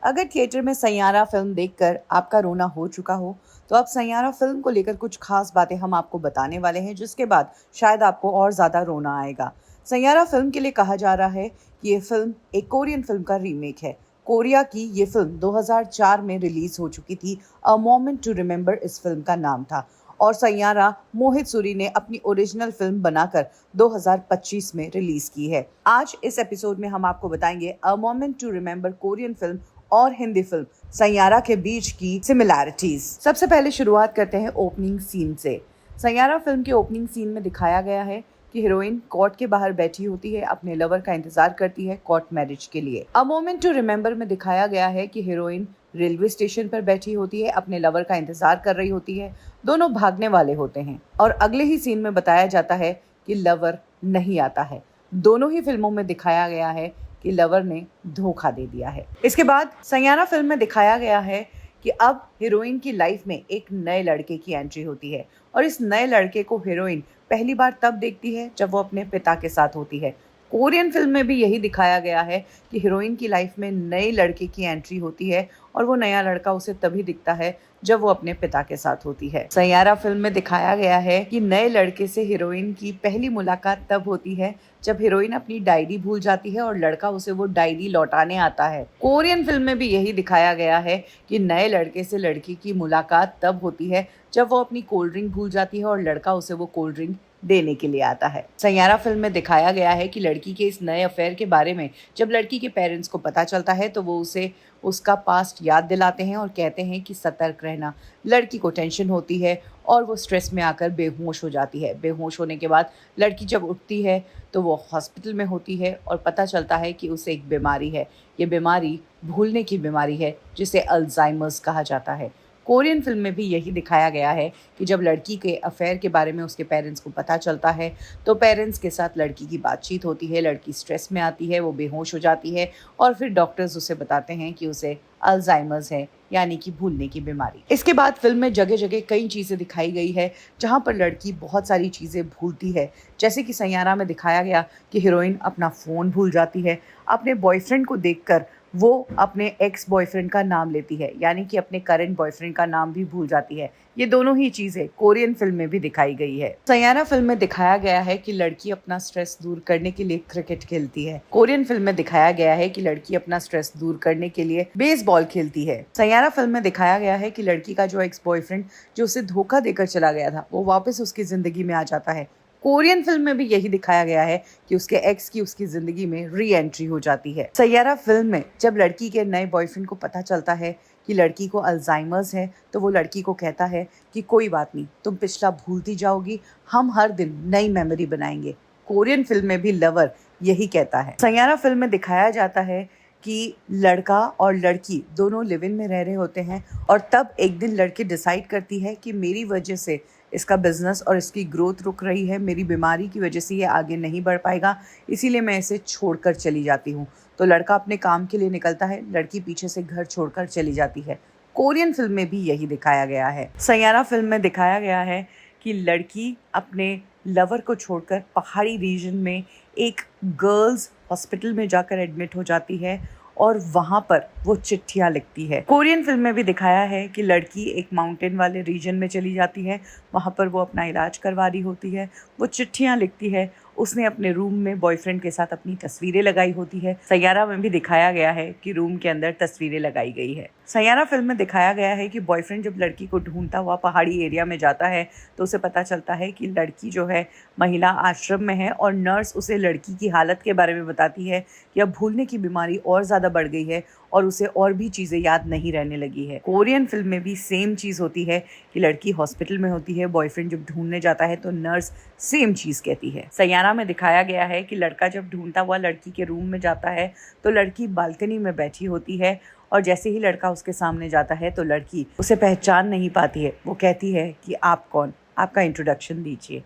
अगर थिएटर में सैयारा फिल्म देखकर आपका रोना हो चुका हो, तो अब सैयारा फिल्म को लेकर कुछ खास बातें हम आपको बताने वाले हैं, जिसके बाद शायद आपको और ज़्यादा रोना आएगा। सैयारा फिल्म के लिए कहा जा रहा है कि ये फिल्म एक कोरियन फिल्म का रीमेक है। कोरिया की ये फिल्म 2004 में रिलीज हो चुकी थी। अ मोमेंट टू रिमेंबर इस फिल्म का नाम था और सैयारा मोहित सूरी ने अपनी ओरिजिनल फिल्म बनाकर 2025 में रिलीज की है। आज इस एपिसोड में हम आपको बताएंगे a moment to remember Korean film और हिंदी फिल्म सैयारा के बीच की सिमिलैरिटीज। सबसे पहले शुरुआत करते हैं ओपनिंग सीन से। सैयारा फिल्म के ओपनिंग सीन में दिखाया गया है कि हीरोइन कोर्ट के बाहर बैठी होती है, अपने लवर का इंतजार करती है कोर्ट मैरिज के लिए। अ मोमेंट टू रिमेंबर में दिखाया गया है कि हीरोइन रेलवे स्टेशन पर बैठी होती है, अपने लवर का इंतजार कर रही होती है। दोनों भागने वाले होते हैं और अगले ही सीन में बताया जाता है कि लवर नहीं आता है। दोनों ही फिल्मों में दिखाया गया है कि लवर ने धोखा दे दिया है। इसके बाद सैयारा फिल्म में दिखाया गया है कि अब हीरोइन की लाइफ में एक नए लड़के की एंट्री होती है और इस नए लड़के को हीरोइन पहली बार तब देखती है जब वो अपने पिता के साथ होती है। कोरियन फिल्म में भी यही दिखाया गया है कि हीरोइन की लाइफ में नए लड़के की एंट्री होती है और वो नया लड़का उसे तभी दिखता है जब वो अपने पिता के साथ होती है। सैयारा फिल्म में दिखाया गया है कि नए लड़के से हीरोइन की पहली मुलाकात तब होती है जब हीरोइन अपनी डायरी भूल जाती है और लड़का उसे वो डायरी लौटाने आता है। कोरियन फिल्म में भी यही दिखाया गया है कि नए लड़के से लड़की की मुलाकात तब होती है जब वो अपनी कोल्ड ड्रिंक भूल जाती है और लड़का उसे वो कोल्ड ड्रिंक देने के लिए आता है। सैयारा फिल्म में दिखाया गया है कि लड़की के इस नए अफेयर के बारे में जब लड़की के पेरेंट्स को पता चलता है तो वो उसे उसका पास्ट याद दिलाते हैं और कहते हैं कि सतर्क रहना। लड़की को टेंशन होती है और वो स्ट्रेस में आकर बेहोश हो जाती है। बेहोश होने के बाद लड़की जब उठती है तो वो हॉस्पिटल में होती है और पता चलता है कि उसे एक बीमारी है। ये बीमारी भूलने की बीमारी है जिसे अल्जाइमर्स कहा जाता है। कोरियन फिल्म में भी यही दिखाया गया है कि जब लड़की के अफेयर के बारे में उसके पेरेंट्स को पता चलता है तो पेरेंट्स के साथ लड़की की बातचीत होती है। लड़की स्ट्रेस में आती है, वो बेहोश हो जाती है और फिर डॉक्टर्स उसे बताते हैं कि उसे अल्जाइमर्स है, यानी कि भूलने की बीमारी। इसके बाद फिल्म में जगह जगह कई चीज़ें दिखाई गई है जहाँ पर लड़की बहुत सारी चीज़ें भूलती है। जैसे कि सैयारा में दिखाया गया कि हीरोइन अपना फ़ोन भूल जाती है। अपने बॉयफ्रेंड को देखकर वो अपने एक्स बॉयफ्रेंड का नाम लेती है, यानी कि अपने करंट बॉयफ्रेंड का नाम भी भूल जाती है। ये दोनों ही चीज़ें कोरियन फिल्म में भी दिखाई गई है। सैयारा फिल्म में दिखाया गया है कि लड़की अपना स्ट्रेस दूर करने के लिए क्रिकेट खेलती है। कोरियन फिल्म में दिखाया गया है कि लड़की अपना स्ट्रेस दूर करने के लिए बेसबॉल खेलती है। सैयारा फिल्म में दिखाया गया है कि लड़की का जो एक्स बॉयफ्रेंड जो उसे धोखा देकर चला गया था वो वापस उसकी जिंदगी में आ जाता है। कोरियन फिल्म में भी यही दिखाया गया है कि उसके एक्स की उसकी जिंदगी में री एंट्री हो जाती है। सैयारा फिल्म में जब लड़की के नए बॉयफ्रेंड को पता चलता है कि लड़की को अल्जाइमर्स है तो वो लड़की को कहता है कि कोई बात नहीं, तुम पिछला भूलती जाओगी, हम हर दिन नई मेमोरी बनाएंगे। कोरियन फिल्म में भी लवर यही कहता है। सैयारा फिल्म में दिखाया जाता है कि लड़का और लड़की दोनों लिव इन में रह रहे होते हैं और तब एक दिन लड़की डिसाइड करती है कि मेरी वजह से इसका बिजनेस और इसकी ग्रोथ रुक रही है, मेरी बीमारी की वजह से ये आगे नहीं बढ़ पाएगा, इसीलिए मैं इसे छोड़कर चली जाती हूँ। तो लड़का अपने काम के लिए निकलता है, लड़की पीछे से घर छोड़कर चली जाती है। कोरियन फिल्म में भी यही दिखाया गया है। सैयारा फिल्म में दिखाया गया है कि लड़की अपने लवर को छोड़कर पहाड़ी रीजन में एक गर्ल्स हॉस्पिटल में जाकर एडमिट हो जाती है और वहाँ पर वो चिट्ठियाँ लिखती है। कोरियन फिल्म में भी दिखाया है कि लड़की एक माउंटेन वाले रीजन में चली जाती है, वहाँ पर वो अपना इलाज करवा रही होती है, वो चिट्ठियाँ लिखती है। उसने अपने रूम में बॉयफ्रेंड के साथ अपनी तस्वीरें लगाई होती है। सैयारा में भी दिखाया गया है कि रूम के अंदर तस्वीरें लगाई गई है। सैयारा फिल्म में दिखाया गया है कि बॉयफ्रेंड जब लड़की को ढूंढता हुआ पहाड़ी एरिया में जाता है तो उसे पता चलता है कि लड़की जो है महिला आश्रम में है और नर्स उसे लड़की की हालत के बारे में बताती है कि अब भूलने की बीमारी और ज़्यादा बढ़ गई है और उसे और भी चीज़ें याद नहीं रहने लगी है। कोरियन फिल्म में भी सेम चीज़ होती है कि लड़की हॉस्पिटल में होती है, बॉयफ्रेंड जब ढूंढने जाता है तो नर्स सेम चीज़ कहती है। सैयारा में दिखाया गया है कि लड़का जब ढूंढता हुआ लड़की के रूम में जाता है तो लड़की बालकनी में बैठी होती है और जैसे ही लड़का उसके सामने जाता है तो लड़की उसे पहचान नहीं पाती है। वो कहती है कि आप कौन, आपका इंट्रोडक्शन दीजिए।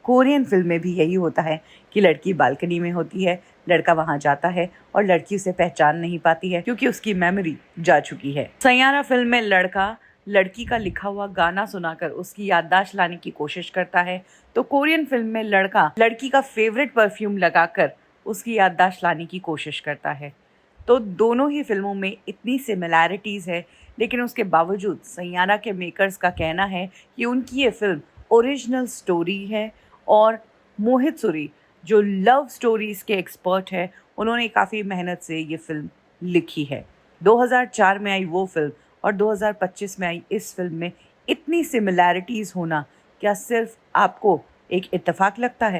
कोरियन फिल्म में भी यही होता है कि लड़की बालकनी में होती है, लड़का वहां जाता है और लड़की उसे पहचान नहीं पाती है क्योंकि उसकी मेमोरी जा चुकी है। सैयारा फिल्म में लड़का लड़की का लिखा हुआ गाना सुनाकर उसकी याददाश्त लाने की कोशिश करता है, तो कोरियन फिल्म में लड़का लड़की का फेवरेट परफ्यूम लगाकर उसकी याददाश्त लाने की कोशिश करता है। तो दोनों ही फिल्मों में इतनी सिमिलैरिटीज़ है, लेकिन उसके बावजूद सैयारा के मेकर्स का कहना है कि उनकी ये फिल्म ओरिजिनल स्टोरी है और मोहित सूरी जो लव स्टोरीज़ के एक्सपर्ट है, उन्होंने काफ़ी मेहनत से ये फिल्म लिखी है। 2004 में आई वो फिल्म और 2025 में आई इस फिल्म में इतनी सिमिलैरिटीज़ होना क्या सिर्फ आपको एक इत्तेफाक लगता है?